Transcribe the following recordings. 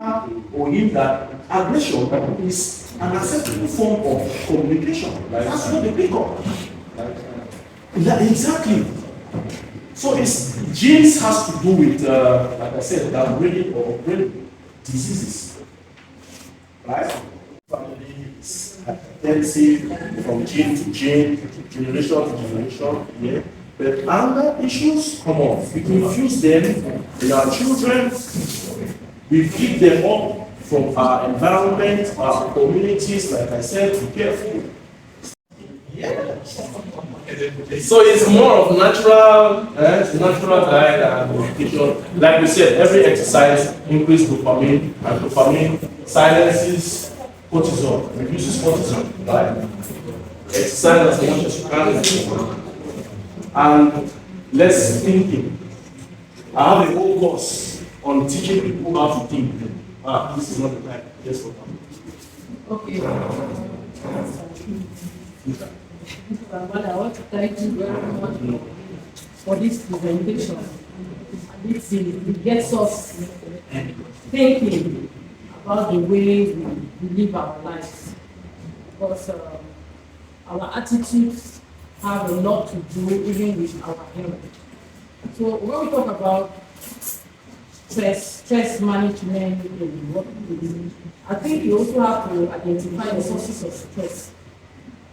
or him that aggression is an acceptable form of communication. That's what they pick up. Yeah, exactly. So it's genes has to do with, like I said, downgrading or upgrading diseases, right? Family is hypertensive from gene to gene, generation to generation. Yeah. But anger issues come on. We confuse them in our children. We pick them up from our environment, our communities. Like I said, be careful. Yeah. So it's more of natural diet and medication. Like we said, every exercise increases dopamine, and dopamine silences cortisol, reduces cortisol, right? Exercise as much as you can. And less thinking. I have a whole course on teaching people how to think. This is not the time. Yes, for okay. But I want to thank you very much for this presentation. It gets us thinking about the way we live our lives. Because our attitudes have a lot to do even with our health. So when we talk about stress management in the workplace, I think you also have to identify the sources of stress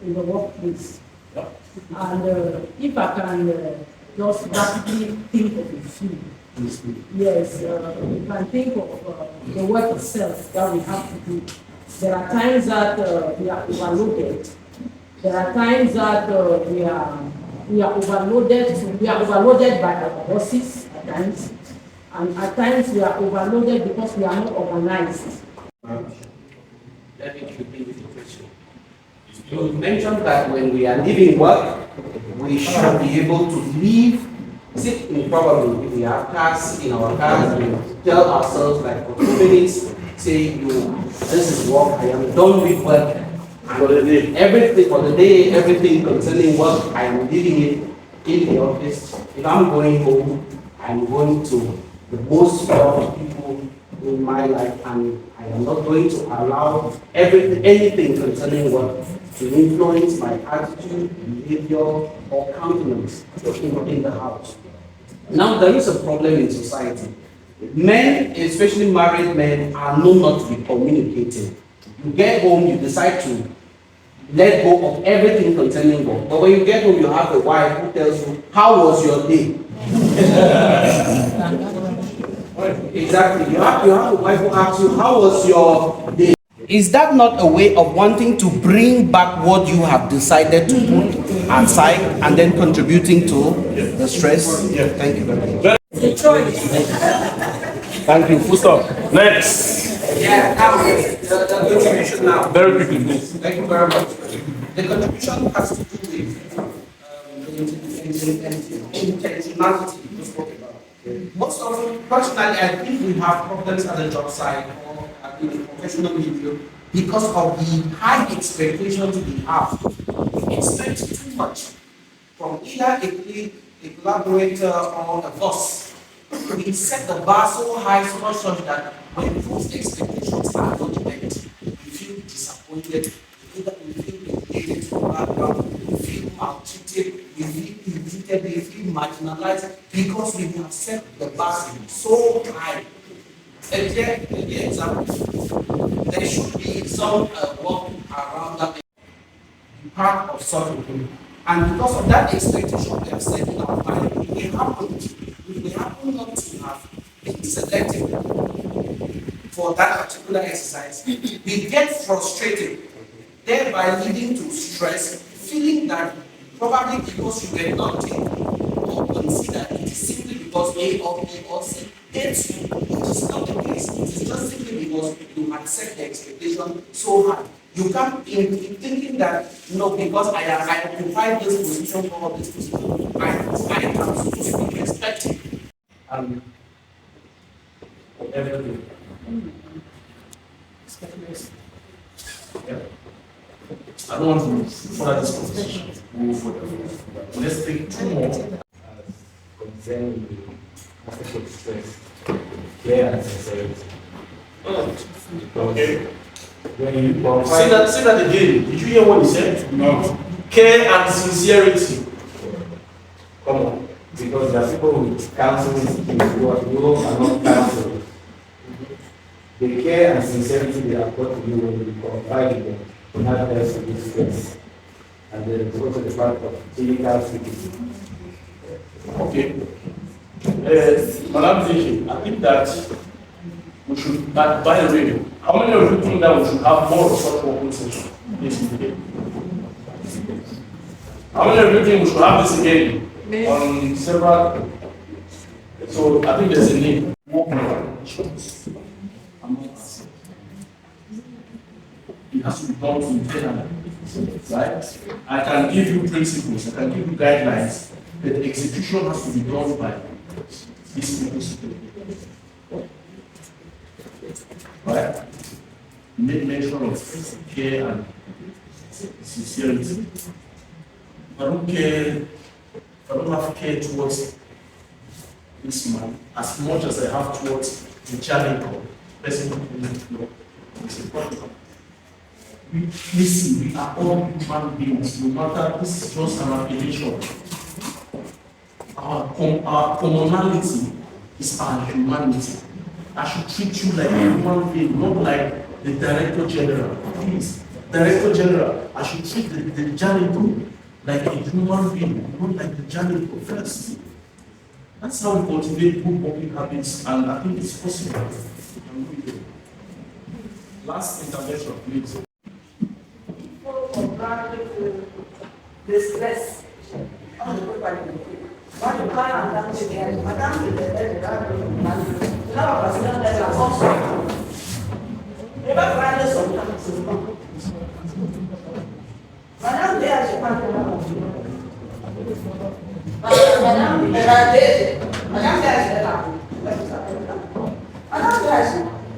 in the workplace. And if I can just rapidly think of a few. Yes, you can think of the work itself that we have to do. There are times that we are overloaded. There are times that we are overloaded. We are overloaded by our bosses at times, and at times we are overloaded because we are not organized. Let me repeat the question. You mentioned that when we are leaving work, we should be able to leave. Sit in probably if we have cars in our cars, we tell ourselves like for 2 minutes, say this is work, I am done with work. For the day, everything for the day, everything concerning work, I am leaving it in the office. If I'm going home, I'm going to the most loved people in my life, and I am not going to allow anything concerning work to influence my attitude, behavior, or countenance in the house. Now there is a problem in society. Men, especially married men, are known not to be communicating. You get home, you decide to let go of everything concerning work. But when you get home, you have a wife who tells you, how was your day? Exactly. You have a wife who asks you, how was your day? Is that not a way of wanting to bring back what you have decided to put aside and then contributing to the stress? Yeah. Thank you very much. Thank you. Full stop. Next. Yeah, now the contribution now. Very quickly, please. Thank you very much. The contribution has to do with intentionality. Just talk about. Most often, personally, I think we have problems at the job site or in the professional milieu because of the high expectations we have. We expect too much from either a collaborator or a boss. We set the bar so high, so much so that when those expectations are not met, we feel disappointed, we feel engaged to background, we feel maltreated, we feel irritated, we feel marginalized because we have set the bar so high. And yet, the example, there should be some work around that part of something. And because of that expectation we have set in our mind, we happen not to have been selected for that particular exercise, we get frustrated, thereby leading to stress, feeling that probably because you were not taken or considered, it is simply because A or B or C hates you, which is not the case. It is just simply because you had set the expectation so high. You can't be thinking that, no, because I occupy this position or this position, I am supposed to be respected. Everything. Yeah. I don't want to further this conversation. Let's take two more. Concerning the aspect of stress, care and sincerity. Okay. Say that again. Did you hear what he said? No. Care and sincerity. Come on. Because there are people with counseling skills who are not counseling. The care and sincerity they have got to you when you confide in them to have less of this stress. And then it's also the part of clinical skills. Okay. Madam Ziki, I think that we should, by the way, how many of you think that we should have more of such working sessions? How many of you think we should have this again on several? So I think there's a need. It has to be done internally, right? I can give you principles, I can give you guidelines, but the execution has to be done by these people. Right? Make mention of care and sincerity. I don't care, I don't have care towards this man as much as I have towards the challenge of person who know. It's a problem. Listen, we are all human beings, no matter, this is just an appellation. Our commonality is our humanity. I should treat you like a human being, not like the Director General. Please, Director General, I should treat the janitor like a human being, not like the janitor first. That's how we cultivate good working habits, and I think it's possible. Last intervention, please. The stress.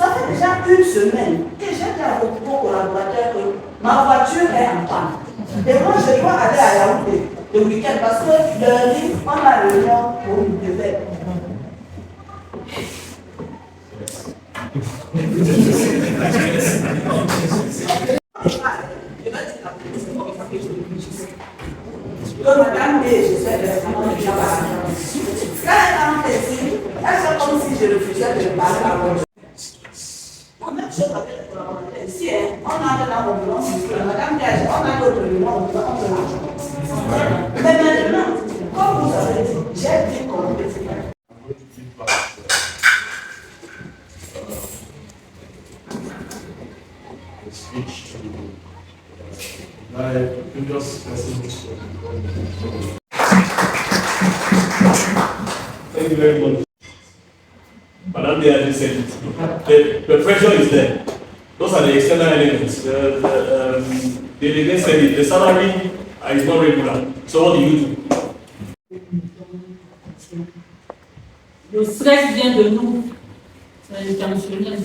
Ça fait déjà une semaine que j'ai dit à votre collaborateur que ma voiture est en panne. Et moi, je dois aller à Yaoundé le week-end parce que lundi, on a réunion pour une défaite. Donc, madame, je sais vraiment déjà pas. Quand elle m'a fait signe, elle fait comme si je refusais de parler à votre. On a chose avec les collaborateurs ici, on a de l'ambulance, madame Gage, on a d'autres réunions, mais maintenant, comme vous avez dit, j'ai dit qu'on peut faire. Speech to my previous person. Thank you very much. Madam Dehaji said it. The pressure is there. Those are the external elements. The delegate said it. The salary is not regular. So what do you do? Le stress vient de nous, c'est intentionnel.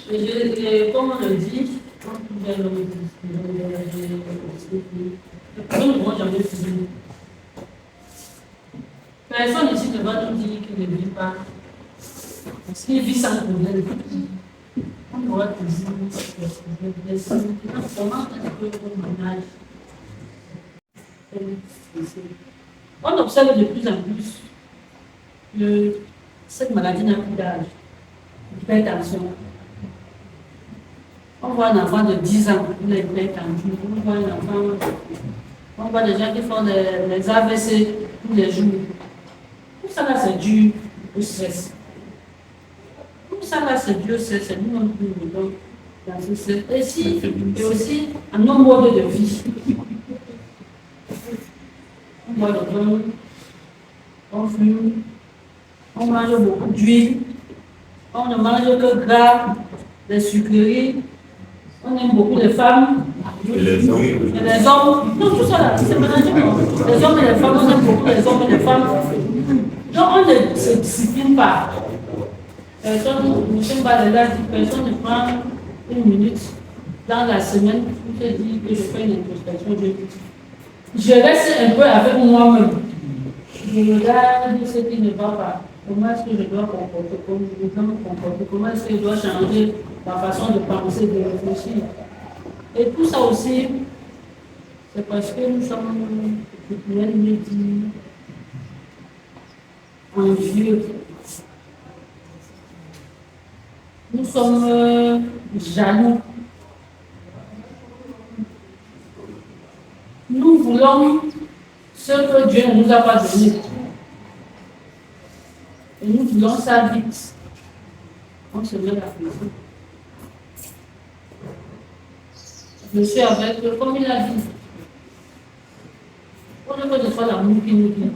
Et comme on le dit, jamais fini. Personne ici ne va nous dire qu'il ne vit pas. Parce qu'il vit sans problème. On doit toujours comment on manage. On observe de plus en plus que cette maladie n'a plus d'âge. L'hypertension. On voit un enfant de 10 ans, il est hypertendu. On voit des gens qui font des AVC tous les jours. Tout ça là, c'est dû au stress. Tout ça là, c'est dû au stress. C'est nous qui nous mettons dans ce stress. Et aussi, à nos modes de vie. On boit de l'eau, on fume, on mange beaucoup d'huile, on ne mange que gras, des sucreries. On aime beaucoup les femmes. Et les hommes. Non, tout ça là, c'est mélangé. Les hommes et les femmes, on aime beaucoup les hommes et les femmes. Donc on ne se discipline pas. Personne ne tient pas les dates, personne ne prend une minute dans la semaine pour se dire que je fais une introspection. Je reste un peu avec moi-même. Je regarde ce qui ne va pas. Comment est-ce que je dois comporter, comment je dois me comporter, comment est-ce que je dois changer ma façon de penser, de réfléchir. Et tout ça aussi, c'est parce que nous sommes, je pourrais le dire, envieux. Nous sommes jaloux. Nous voulons ce que Dieu ne nous a pas donné. Et nous voulons ça vite. On se met la pression. Je suis avec eux, comme il a dit. On ne peut pas faire l'amour qui nous dit.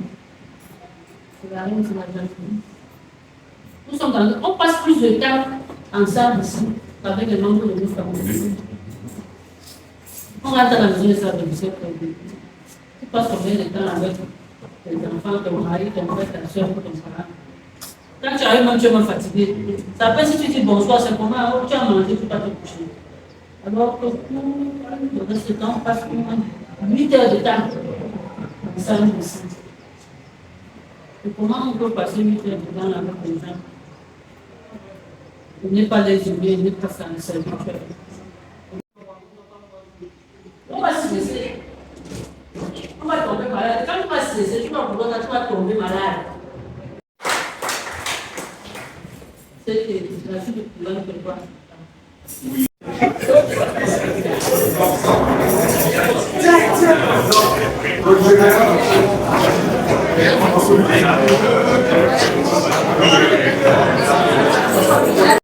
C'est la reine, c'est la jeune fille. Nous sommes on passe plus de temps ensemble ici qu'avec les membres de nos familles. On rentre à la maison et ça de monsieur. Tu passes combien de temps avec tes enfants, ton mari, ton frère, ta soeur, ton parent. Quand tu arrives, même tu es même fatigué. Ça fait si tu dis bonsoir, c'est comment tu as mangé, tu vas te coucher. Alors que tout le reste du temps, on passe au moins 8 heures de temps ensemble ici. Et comment on peut passer 8 heures de temps avec les gens? Ne pas les humilier, ne pas s'en servir. On va se laisser. On va tomber malade. Quand tu vas se laisser, tu vas vouloir, tu vas tomber malade. C'est que la suite de pouvoir ne peut pas.